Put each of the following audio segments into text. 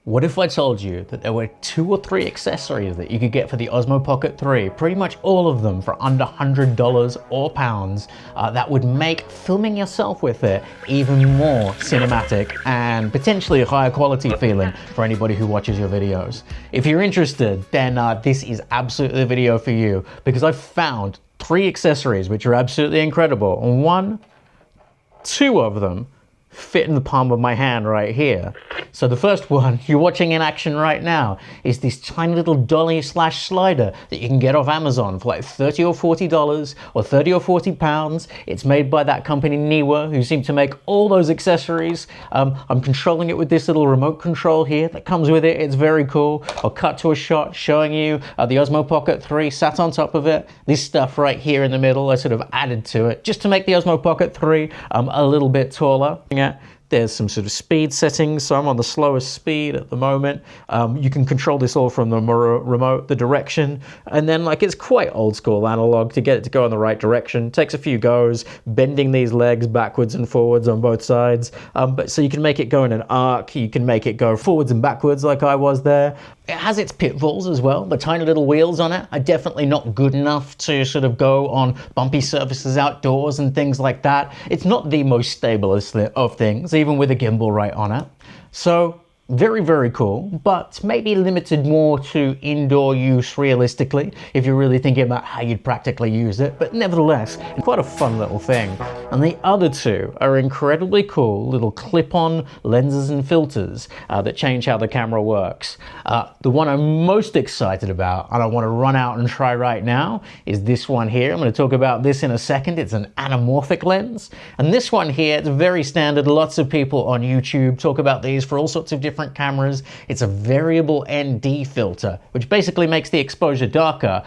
What if I told you that there were 2 or 3 accessories that you could get for the Osmo Pocket 3, pretty much all of them for under $100 or pounds, that would make filming yourself with it even more cinematic and potentially a higher quality feeling for anybody who watches your videos? If you're interested, then this is absolutely the video for you, because I've found 3 accessories which are absolutely incredible, and 2 of them fit in the palm of my hand right here. So the first one you're watching in action right now is this tiny little dolly slash slider that you can get off Amazon for like $30 or $40 or 30 or 40 pounds. It's made by that company Niwa, who seem to make all those accessories. I'm controlling it with this little remote control here that comes with it. It's very cool. I'll cut to a shot showing you the Osmo Pocket 3 sat on top of it. This stuff right here in the middle I sort of added to it just to make the Osmo Pocket 3 a little bit taller. There's some sort of speed settings, so I'm on the slowest speed at the moment. You can control this all from the remote, the direction, and then like it's quite old school analog to get it to go in the right direction. It takes a few goes, bending these legs backwards and forwards on both sides. But so you can make it go in an arc, you can make it go forwards and backwards like I was there. It has its pitfalls as well. The tiny little wheels on it are definitely not good enough to sort of go on bumpy surfaces outdoors and things like that. It's not the most stablest of things, even with a gimbal right on it. So very, very cool, but maybe limited more to indoor use realistically, if you're really thinking about how you'd practically use it, but nevertheless, quite a fun little thing. And the other 2 are incredibly cool little clip-on lenses and filters that change how the camera works. The one I'm most excited about, and I want to run out and try right now, is this one here. I'm going to talk about this in a second. It's an anamorphic lens. And this one here, it's very standard. Lots of people on YouTube talk about these for all sorts of different cameras. It's a variable ND filter, which basically makes the exposure darker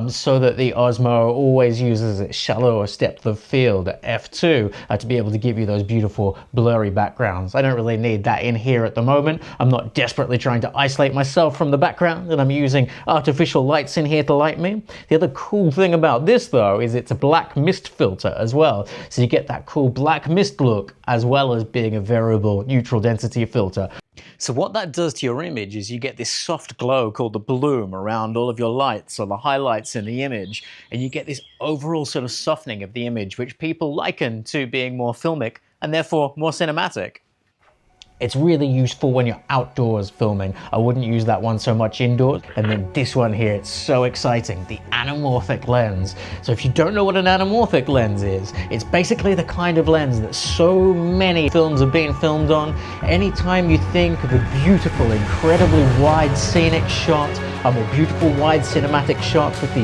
so that the Osmo always uses its shallowest depth of field at f2 to be able to give you those beautiful blurry backgrounds. I don't really need that in here at the moment. I'm not desperately trying to isolate myself from the background, and I'm using artificial lights in here to light me. The other cool thing about this though is it's a black mist filter as well, so you get that cool black mist look as well as being a variable neutral density filter. So what that does to your image is you get this soft glow called the bloom around all of your lights or the highlights in the image, and you get this overall sort of softening of the image, which people liken to being more filmic and therefore more cinematic. It's really useful when you're outdoors filming. I wouldn't use that one so much indoors. And then this one here, it's so exciting, the anamorphic lens. So if you don't know what an anamorphic lens is, it's basically the kind of lens that so many films have been filmed on. Anytime you think of a beautiful, incredibly wide scenic shot, or beautiful wide cinematic shots with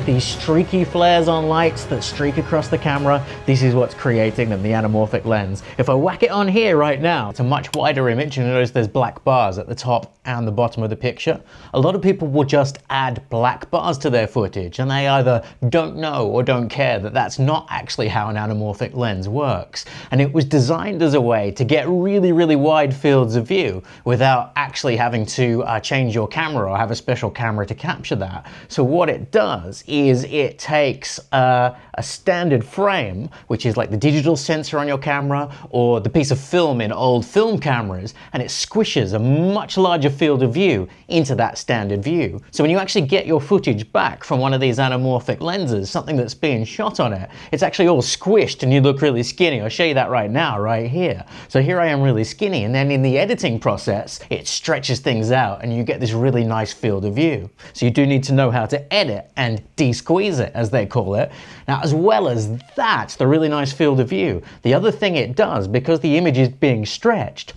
these streaky flares on lights that streak across the camera, this is what's creating them, the anamorphic lens. If I whack it on here right now, it's a much wider image, and notice there's black bars at the top and the bottom of the picture. A lot of people will just add black bars to their footage, and they either don't know or don't care that that's not actually how an anamorphic lens works. And it was designed as a way to get really, really wide fields of view without actually having to change your camera or have a special camera to capture that. So what it does is it takes a standard frame, which is like the digital sensor on your camera or the piece of film in old film cameras, and it squishes a much larger field of view into that standard view. So when you actually get your footage back from one of these anamorphic lenses, something that's being shot on it, it's actually all squished and you look really skinny. I'll show you that right now, right here. So here I am really skinny, and then in the editing process, it stretches things out and you get this really nice field of view. So you do need to know how to edit and de-squeeze it, as they call it. Now, as well as that, the really nice field of view, the other thing it does, because the image is being stretched,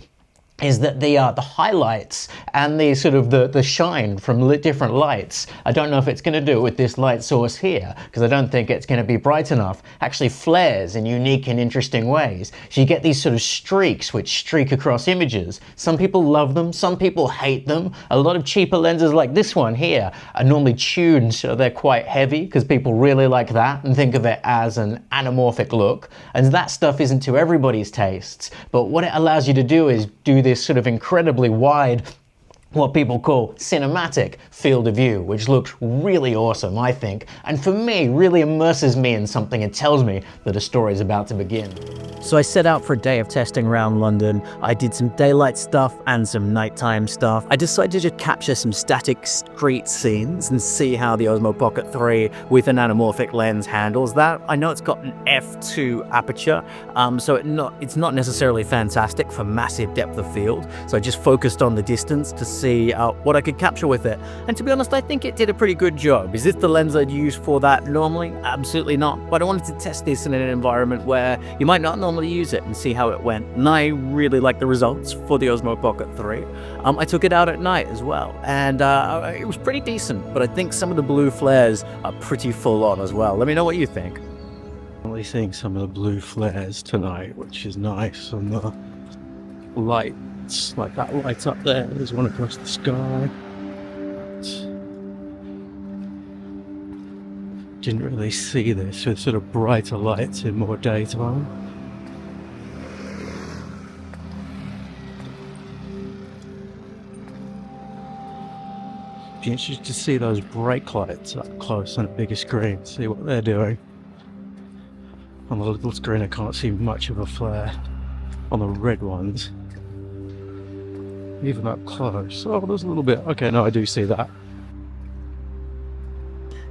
is that the highlights and the sort of the shine from different lights, I don't know if it's going to do it with this light source here, because I don't think it's going to be bright enough, actually flares in unique and interesting ways. So you get these sort of streaks which streak across images. Some people love them, some people hate them. A lot of cheaper lenses like this one here are normally tuned so they're quite heavy, because people really like that and think of it as an anamorphic look. And that stuff isn't to everybody's tastes, but what it allows you to do is do this sort of incredibly wide what people call cinematic field of view, which looks really awesome, I think, and for me, really immerses me in something and tells me that a story is about to begin. So I set out for a day of testing around London. I did some daylight stuff and some nighttime stuff. I decided to capture some static street scenes and see how the Osmo Pocket 3 with an anamorphic lens handles that. I know it's got an f2 aperture, so it's not necessarily fantastic for massive depth of field. So I just focused on the distance to see what I could capture with it. And to be honest, I think it did a pretty good job. Is this the lens I'd use for that normally? Absolutely not. But I wanted to test this in an environment where you might not normally use it and see how it went. And I really like the results for the Osmo Pocket 3. I took it out at night as well, and it was pretty decent, but I think some of the blue flares are pretty full on as well. Let me know what you think. I'm really seeing some of the blue flares tonight, which is nice, and the lights, like that light up there, there's one across the sky. Didn't really see this with sort of brighter lights in more daytime. Be interested to see those brake lights up close on a bigger screen, see what they're doing. On the little screen I can't see much of a flare. On the red ones, even up close, oh, there's a little bit. Okay, no, I do see that.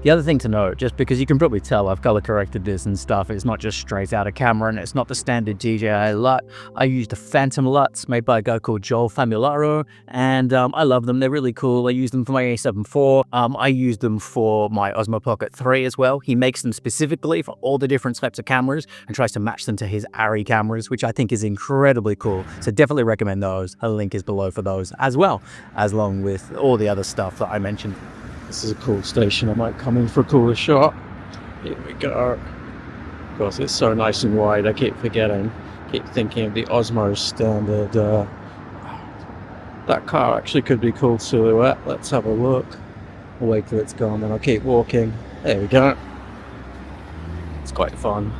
The other thing to note, just because you can probably tell I've color corrected this and stuff, it's not just straight out of camera and it's not the standard DJI LUT. I used a Phantom LUTs made by a guy called Joel Famularo, and I love them. They're really cool. I use them for my A7 IV. I use them for my Osmo Pocket 3 as well. He makes them specifically for all the different types of cameras and tries to match them to his Arri cameras, which I think is incredibly cool. So definitely recommend those. A link is below for those as well, as long with all the other stuff that I mentioned. This is a cool station. I might come in for a cooler shot. Here we go. Of course, it's so nice and wide. I keep forgetting. Keep thinking of the Osmo standard. That car actually could be cool silhouette. Let's have a look. I'll wait till it's gone, then I'll keep walking. There we go. It's quite fun.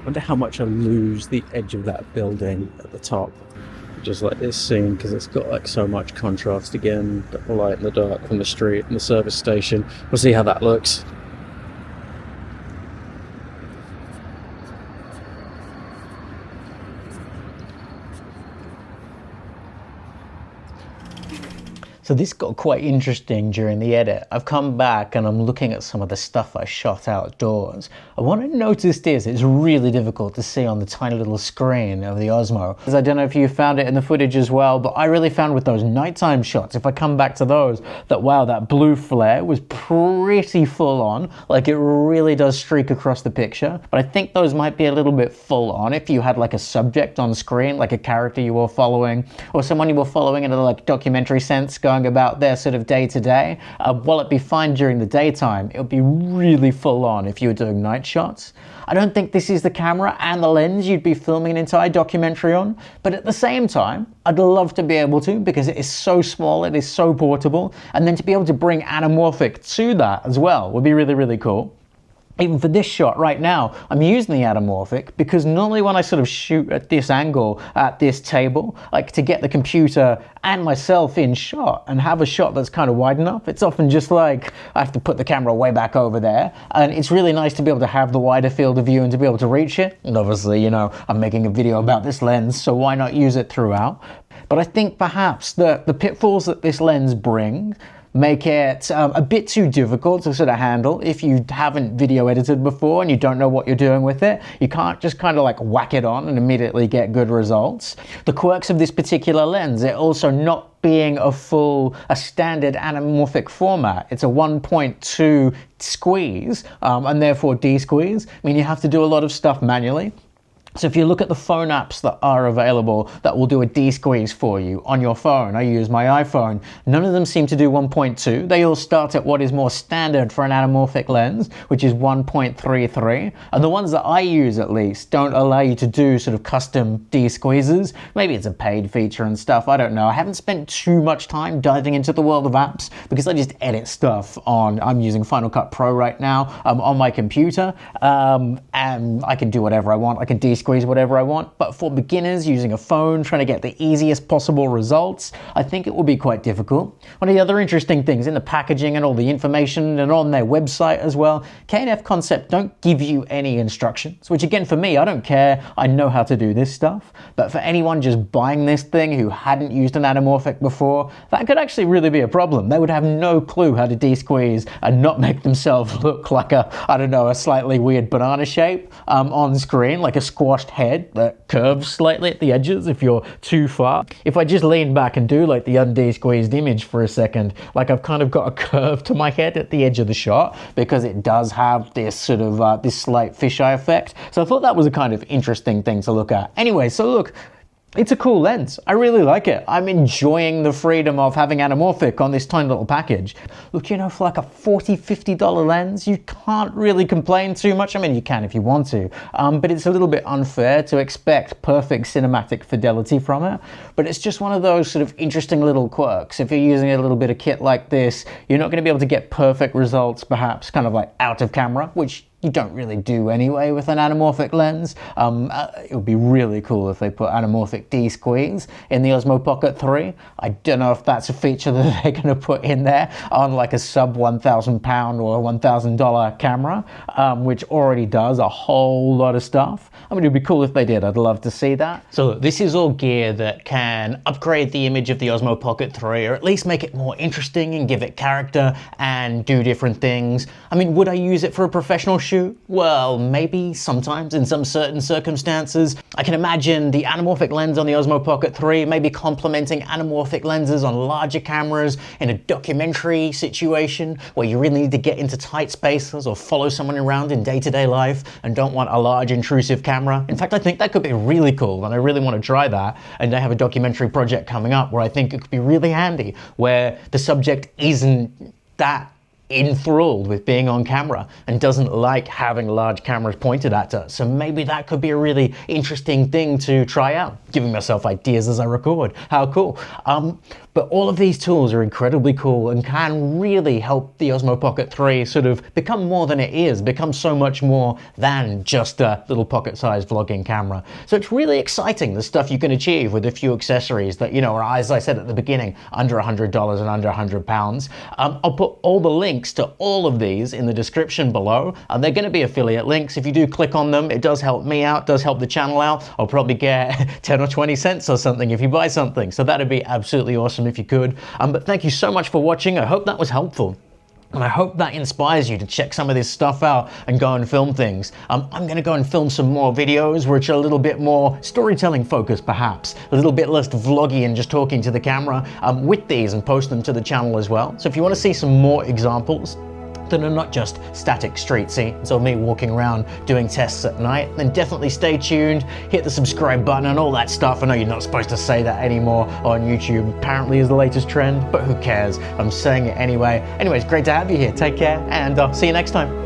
Wonder how much I lose the edge of that building at the top. Just like this scene, because it's got like so much contrast again, got the light and the dark from the street and the service station. We'll see how that looks. So this got quite interesting during the edit. I've come back and I'm looking at some of the stuff I shot outdoors. And what I noticed is it's really difficult to see on the tiny little screen of the Osmo. Because I don't know if you found it in the footage as well, but I really found with those nighttime shots, if I come back to those, that wow, that blue flare was pretty full on. Like it really does streak across the picture. But I think those might be a little bit full on if you had like a subject on screen, like a character you were following, or someone you were following in a like documentary sense, going about their sort of day-to-day. While it'd be fine during the daytime, it would be really full on if you were doing night shots. I don't think this is the camera and the lens you'd be filming an entire documentary on, but at the same time, I'd love to be able to, because it is so small, it is so portable, and then to be able to bring Anamorphic to that as well would be really, really cool. Even for this shot right now, I'm using the Anamorphic because normally when I sort of shoot at this angle, at this table, like to get the computer and myself in shot and have a shot that's kind of wide enough, it's often just like I have to put the camera way back over there. And it's really nice to be able to have the wider field of view and to be able to reach it. And obviously, you know, I'm making a video about this lens, so why not use it throughout? But I think perhaps the pitfalls that this lens brings make it a bit too difficult to sort of handle if you haven't video edited before and you don't know what you're doing with it. You can't just kind of like whack it on and immediately get good results. The quirks of this particular lens, it also not being a standard anamorphic format. It's a 1.2 squeeze and therefore D-squeeze. I mean, you have to do a lot of stuff manually. So if you look at the phone apps that are available that will do a D-squeeze for you on your phone, I use my iPhone, none of them seem to do 1.2. They all start at what is more standard for an anamorphic lens, which is 1.33. And the ones that I use at least don't allow you to do sort of custom D-squeezes. Maybe it's a paid feature and stuff, I don't know. I haven't spent too much time diving into the world of apps because I just edit stuff I'm using Final Cut Pro right now on my computer. And I can do whatever I want. I can D-squeeze de-squeeze whatever I want. But for beginners using a phone, trying to get the easiest possible results, I think it will be quite difficult. One of the other interesting things in the packaging and all the information and on their website as well, K&F Concept don't give you any instructions, which again for me, I don't care, I know how to do this stuff. But for anyone just buying this thing who hadn't used an anamorphic before, that could actually really be a problem. They would have no clue how to de-squeeze and not make themselves look like a, I don't know, a slightly weird banana shape on screen, like a squashed head that curves slightly at the edges if you're too far. If I just lean back and do like the unde-squeezed image for a second, like I've kind of got a curve to my head at the edge of the shot because it does have this sort of this slight fisheye effect. So I thought that was a kind of interesting thing to look at. Anyway, so look, it's a cool lens. I really like it. I'm enjoying the freedom of having anamorphic on this tiny little package. Look, you know, for like a $40, $50 lens, you can't really complain too much. I mean, you can if you want to, but it's a little bit unfair to expect perfect cinematic fidelity from it. But it's just one of those sort of interesting little quirks. If you're using a little bit of kit like this, you're not going to be able to get perfect results, perhaps kind of like out of camera, which you don't really do anyway with an anamorphic lens. It would be really cool if they put anamorphic de-squeeze in the Osmo Pocket 3. I don't know if that's a feature that they're going to put in there on like a sub £1,000 or $1,000 camera, which already does a whole lot of stuff. I mean, it'd be cool if they did. I'd love to see that. So look, this is all gear that can upgrade the image of the Osmo Pocket 3, or at least make it more interesting and give it character and do different things. I mean, would I use it for a professional shoot? Well, maybe sometimes in some certain circumstances. I can imagine the anamorphic lens on the Osmo Pocket 3 maybe complementing anamorphic lenses on larger cameras in a documentary situation where you really need to get into tight spaces or follow someone around in day-to-day life and don't want a large intrusive camera. In fact, I think that could be really cool and I really want to try that. And I have a documentary project coming up where I think it could be really handy, where the subject isn't that enthralled with being on camera and doesn't like having large cameras pointed at her. So maybe that could be a really interesting thing to try out. Giving myself ideas as I record. How cool. But all of these tools are incredibly cool and can really help the Osmo Pocket 3 sort of become more than it is, become so much more than just a little pocket-sized vlogging camera. So it's really exciting, the stuff you can achieve with a few accessories that, you know, are, as I said at the beginning, under $100 and under £100. I'll put all the links to all of these in the description below. They're going to be affiliate links. If you do click on them, it does help me out, does help the channel out. I'll probably get 10 or 20 cents or something if you buy something. So that'd be absolutely awesome if you could. But thank you so much for watching. I hope that was helpful. And I hope that inspires you to check some of this stuff out and go and film things. I'm going to go and film some more videos which are a little bit more storytelling focused perhaps, a little bit less vloggy and just talking to the camera with these, and post them to the channel as well. So if you want to see some more examples that are not just static street scenes or me walking around doing tests at night, then definitely stay tuned, hit the subscribe button and all that stuff. I know you're not supposed to say that anymore on YouTube, apparently is the latest trend, but who cares? I'm saying it anyway. Anyways, great to have you here. Take care and see you next time.